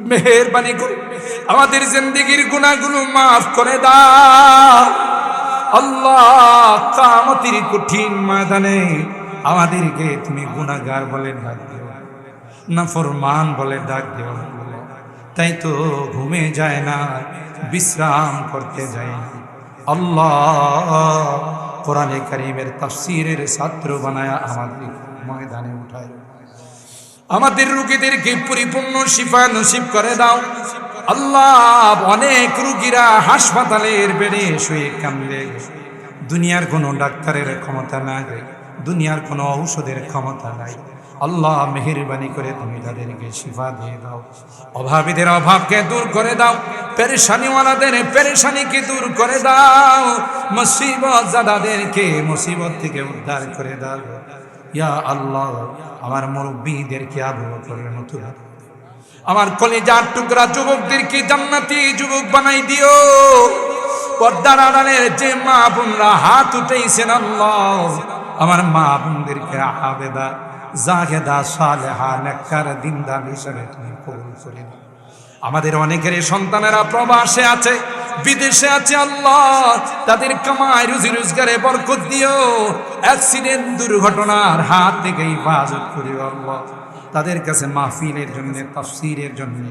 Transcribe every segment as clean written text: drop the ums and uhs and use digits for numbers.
মেহেরবানি করে আমাদের জিন্দেগির গুনাহগুলো মাফ করে দাও আল্লাহ। কিয়ামতের কঠিন ময়দানে আমাদেরকে তুমি গুনাহগার বলে ডাক দিও, নাফরমান বলে ডাক দিও। তাই তো ঘুমে যায় না, বিশ্রাম করতে যায় না। আল্লাহ কোরআনে কারীমের তাফসীরের ছাত্র বানায়া আমাদের ময়দানে উঠায়, আমাদের রোগীদেরকে পরিপূর্ণ শিফা নসিব করে দাও আল্লাহ। অনেক রোগীরা হাসপাতালের বেডে শুয়ে কান্দে, দুনিয়ার কোনো ডাক্তারের ক্ষমতা নাই, দুনিয়ার কোনো ঔষধের ক্ষমতা নাই। আল্লাহ মেহেরবানি করে তুমি তাদেরকে শিফা দিয়ে দাও, অভাবীদের অভাবকে দূর করে দাও, পেরেশানিওয়ালাদের পেরেশানিকে দূর করে দাও, মুসিবত জাদাদেরকে মুসিবত থেকে উদ্ধার করে দাও ইয়া আল্লাহ। আমার মুরব্বীদেরকে আবু বকরের মতো, আমার কলিজার টুকরা যুবকদেরকে জান্নাতি যুবক বানাই দিও। পর্দার আড়ালের যে মা বোনরা হাত উঠাইছেন আল্লাহ, আমার মা বোনদেরকে আবেদা জাহেদা সালেহা নেককার দিনদার হিসেবে তুমি কবুল করে নাও। আমাদের অনেকের সন্তানেরা প্রবাসে আছে, বিদেশে আছে আল্লাহ, তাদের কামাই রুজি রোজগারে বরকত দিও, অ্যাক্সিডেন্ট দুর্ঘটনার হাত থেকে হেফাজত করিও আল্লাহ। তাদের কাছে মাহফিলের জন্য, তাফসীরের জন্য,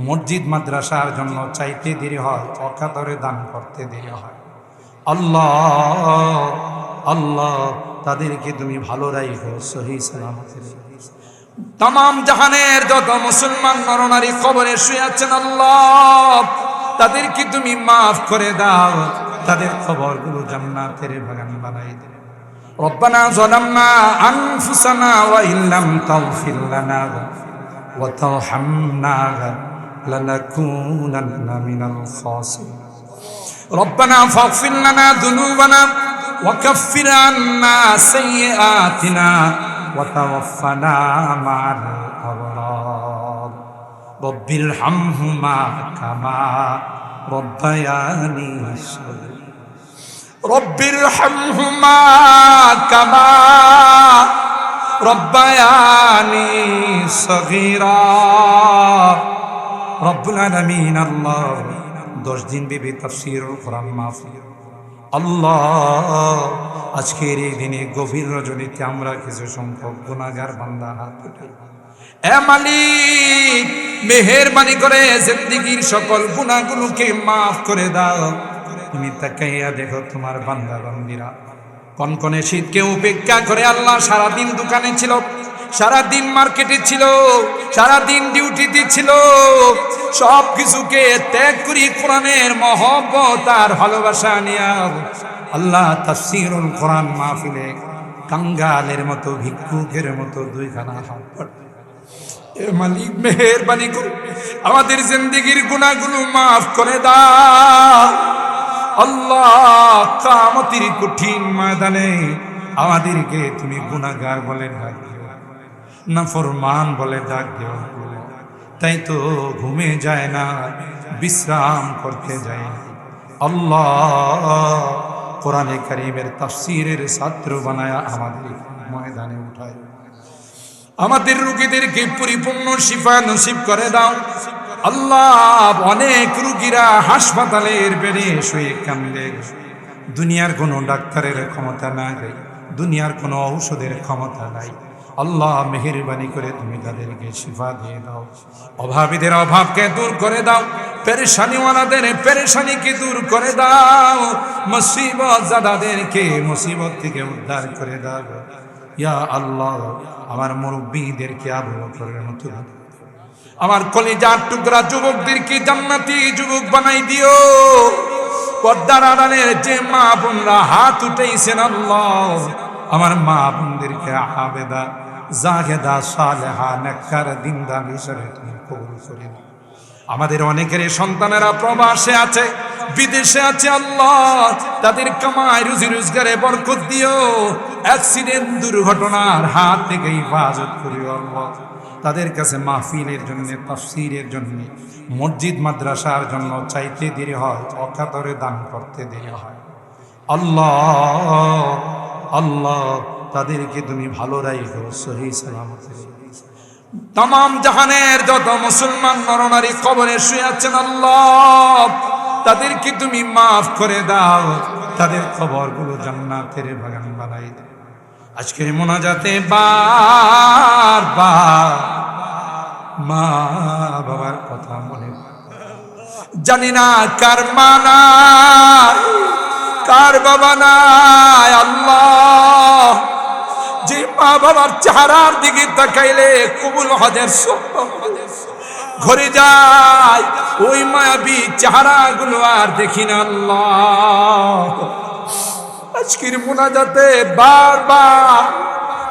মসজিদ মাদ্রাসার জন্য চাইতে দেরি হয়, অকাতরে দান করতে দেরি হয় আল্লাহ। আল্লাহ তাদেরকে তুমি ভালো রাখো, সহি সালামতে। তামাম জাহানের যত মুসলমান নরনারী কবরে শুয়ে আছেন আল্লাহ, তাদেরকে তুমি মাফ করে দাও, তাদের কবরগুলো জান্নাতের বাগান বানাই দাও। রব্বানা যালামনা আনফুসানা ওয়া ইল্লাম তাগফির লানা ওয়া তারহামনা লানাকুনান্না মিনাল খাসিরিন। রব্বানা ফাগফির লানা যুনুবানা ওয়া কাফির আন্না সাইয়্যাতিনা ওয়া তাওয়াফানা মা'আল আবরার। রব্বিরহামহুমা কামা রব্বায়ানি সগীরা। রব্বিরহামহুমা কামা রব্বায়ানি সগীরা। রব্বুল আলামিন আল্লাহ 10 দিন বিবি তাফসীরুল কোরআন মাহফিল আল্লাহ, আজকের এই দিনে গভীর রজনীতে আমরা কিছু সংখ্যক গুনাহগার বান্দা হাত উঠাই। এ মালিক মেহেরবানি করে জিন্দেগীর সকল গুনাহগুলোকে মাফ করে দাও। তুমি তাকাইয়া দেখো তোমার বান্দা বান্দীরা কনকনে শীতকে উপেক্ষা করে আল্লাহ সারাদিন দোকানে ছিল, সারাদিন মার্কেটে ছিল, সারাদিন ডিউটিতে ছিল, সব কিছুকে ত্যাগ করি কোরআনের মহব্বত আর ভালোবাসা নিয়ে আল্লাহ তাফসীরুল কোরআন মাহফিলে কাঙ্গালের মতো ভিক্ষুকের মতো দুইখানা হাত পাড়ে। এ মালিক মেহেরবানি করে আমাদের জিন্দেগির গুনাহগুলো মাফ করে দাও আল্লাহ। কিয়ামতের কঠিন ময়দানে আমাদেরকে তুমি গুনাহগার বলে ডাক দিও, নাফরমান বলে ডাক দিও। তাই তো ঘুমে যায় না, বিশ্রাম করতে যায় না। আল্লাহ কোরআনে কারীমের তাফসীরের ছাত্র বানায়া আমাদের ময়দানে উঠায়, আমাদের রোগীদেরকে পরিপূর্ণ শিফা নসিব করে দাও আল্লাহ। অনেক রোগীরা হাসপাতালের বেডে শুয়ে কান্দে, দুনিয়ার কোনো ডাক্তারের ক্ষমতা নাই, দুনিয়ার কোনো ঔষধের ক্ষমতা নাই। আল্লাহ মেহেরবানি করে তুমি তাদেরকে শিফা দিয়ে দাও, অভাবীদের অভাবকে দূর করে দাও, পেরেশানিওয়ালাদের পেরেশানিকে দূর করে দাও, মুসিবত জাদাদেরকে মুসিবত থেকে উদ্ধার করে দাও ইয়া আল্লাহ। আমার মুরব্বীদেরকে আবু বকরের মতো, আমার কলিজার টুকরা যুবকদেরকে জান্নাতি যুবক বানাই দিও। পর্দার আড়ালের যে মা বোনরা হাত উঠাইছেন আল্লাহ, আমার মা বোনদেরকে আবেদা জাহেদা সালেহা নেককার দিনদার হিসেবে তুমি কবুল করে নাও। আমাদের অনেকের সন্তানেরা প্রবাসে আছে, বিদেশে আছে আল্লাহ, তাদের কামাই রুজি রোজগারে বরকত দিও, অ্যাক্সিডেন্ট দুর্ঘটনার হাত থেকে হেফাজত করিও আল্লাহ। তাদের কাছে মাহফিলের জন্য, তাফসীরের জন্য, মসজিদ মাদ্রাসার জন্য চাইতে দেরি হয়, অকাতরে দান করতে দেরি হয় আল্লাহ। আল্লাহ তাদেরকে তুমি ভালো রাখো, সহি সালামতে। तमाम জাহানের যত মুসলমান নরনারী কবরে শুয়ে আছেন আল্লাহ তাদেরকে তুমি maaf করে দাও তাদের কবরগুলো জান্নাতের বাগান বানাই দাও আজকের মোনাজাতে বারবার মা বাবার কথা মনে জানি না কার মা নাই কার বাবা নাই আল্লাহ যে মা বাবার চেহারার দিকে তাকাইলে কবুল হজের ঘরে যায় ওই মায়াবী চেহারাগুলো আর দেখি না আল্লাহ আজকের মোনাজাতে বারবার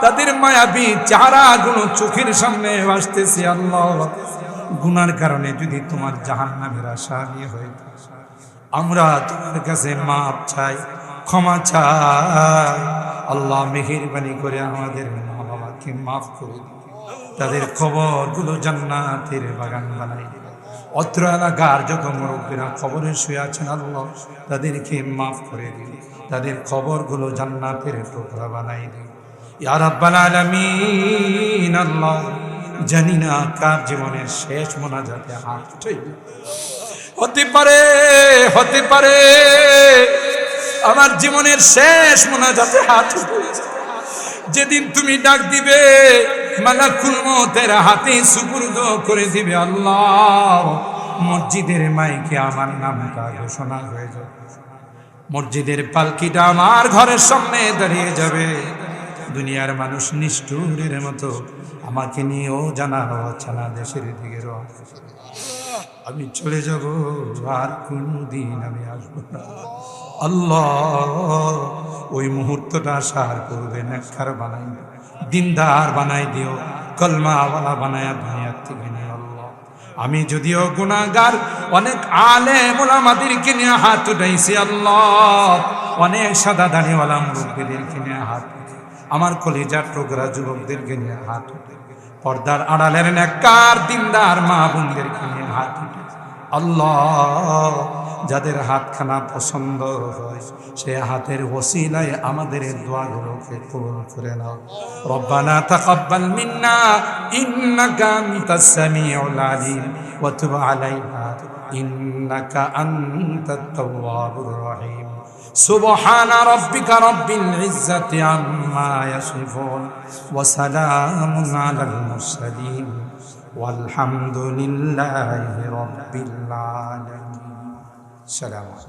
তাদের মায়াবী চেহারাগুলো চোখের সামনে আসতেছে আল্লাহ গুনার কারণে যদি তোমার জাহান্নামের আশা নিয়ে হয়ে আমরা তোমার কাছে মাপ চাই ক্ষমা চাই আল্লাহ মেহেরবানি করে আমাদের মা বাবাকে মাফ করে তাদের কবরগুলো জান্নাতের বাগান বানাই অত্র এলাকার যত মুরব্বীরা কবরে শুয়ে আছেন আল্লাহ তাদেরকে মাফ করে দিন তাদের কবরগুলো জান্নাতের টুকরা বানাই দিন ইয়া রাব্বাল আলামিন আল্লাহ জানি না কার জীবনের শেষ মোনাজাতে হাত উঠাইবে হতে পারে আমার জীবনের শেষ মোনাজাতে হাত উঠাইবে যেদিন তুমি ডাক দিবে মালাকুল মউতের হাতে সুপুর্দ করে দিবে আল্লাহ মসজিদের মাইকে আমার নামটা ঘোষণা হয়ে যাবে মসজিদের পালকিটা আমার ঘরের সামনে দাঁড়িয়ে যাবে দুনিয়ার মানুষ নিষ্ঠুরের মতো আমাকে নিয়েও জানা হচ্ছে না দেশের দিকে আমি চলে যাব আর কোনদিন আমি আসবো না আল্লাহ ওই মুহূর্তটা আসার করবে নেককার বানাই দিনদার বানাই দিও কলমাওয়ালা বানায়া দুনিয়ার থেকে নিয়ে আল্লাহ আমি যদিও গুনাহগার অনেক আলেম ওলামাদেরকে নিয়ে হাত উঠাইছি আল্লাহ অনেক সাদা দাড়িওয়ালা মুরব্বীদেরকে নিয়ে হাত আমার কলিজার টুকরা যুবকদেরকে নিয়ে হাত উঠে পর্দার আড়ালের নেককার দিনদার মা বোনদেরকে নিয়ে হাত উঠে আল্লাহ যাদের হাতখানা পছন্দ হয় সে হাতের ওসিলায় আমাদের দোয়াগুলোকে কবুল করে নাও রব্বানা তাকাব্বাল মিন্না ইন্নাকা আনতাস সামিউল আলিম ওয়া তুব আলাইনা ইন্নাকা আনতাত তাওয়াবুর রহিম سبحان ربك رب العزة عما يصفون وسلام على المرسلين والحمد لله رب العالمين. سلام.